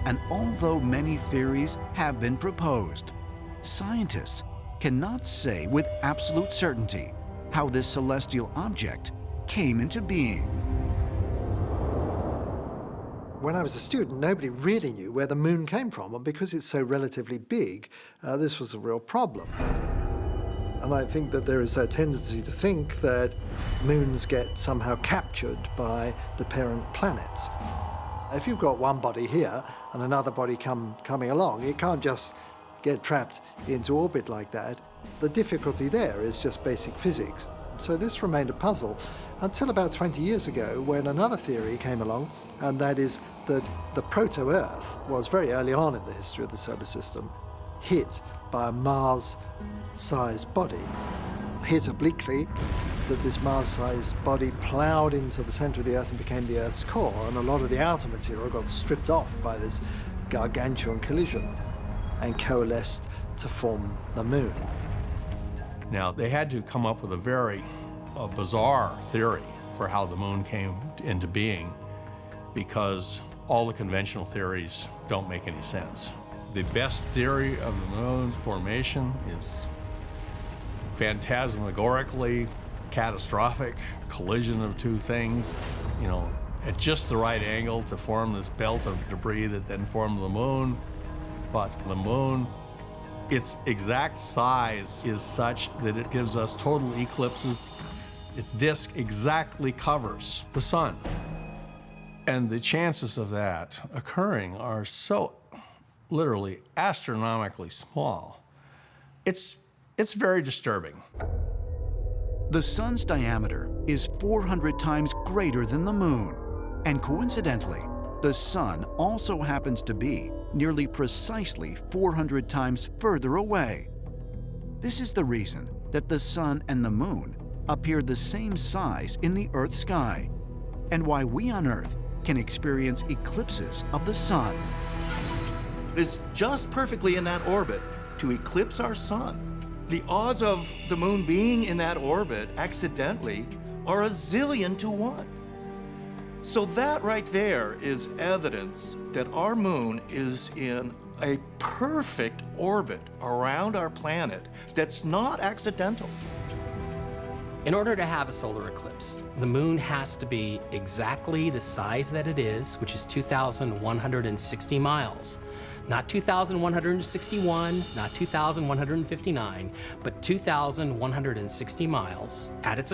And although many theories have been proposed, scientists cannot say with absolute certainty how this celestial object came into being. When I was a student, nobody really knew where the moon came from, and because it's so relatively big, this was a real problem. And I think that there is a tendency to think that moons get somehow captured by the parent planets. If you've got one body here and another body coming along, it can't just get trapped into orbit like that. The difficulty there is just basic physics. So this remained a puzzle until about 20 years ago, when another theory came along, and that is that the proto-Earth was very early on in the history of the solar system hit by a Mars-sized body, hit obliquely, that this Mars-sized body ploughed into the center of the Earth and became the Earth's core, and a lot of the outer material got stripped off by this gargantuan collision and coalesced to form the moon. Now, they had to come up with a very bizarre theory for how the moon came into being, because all the conventional theories don't make any sense. The best theory of the moon's formation is phantasmagorically catastrophic collision of two things, you know, at just the right angle to form this belt of debris that then formed the moon. But the moon, its exact size is such that it gives us total eclipses. Its disk exactly covers the sun. And the chances of that occurring are so literally astronomically small. It's very disturbing. The sun's diameter is 400 times greater than the moon. And coincidentally, the sun also happens to be nearly precisely 400 times further away. This is the reason that the sun and the moon appear the same size in the Earth's sky, and why we on Earth can experience eclipses of the sun. It's just perfectly in that orbit to eclipse our sun. The odds of the moon being in that orbit accidentally are 1,000,000,000 to 1. So that right there is evidence that our moon is in a perfect orbit around our planet that's not accidental. In order to have a solar eclipse, the moon has to be exactly the size that it is, which is 2,160 miles. Not 2,161, not 2,159, but 2,160 miles at its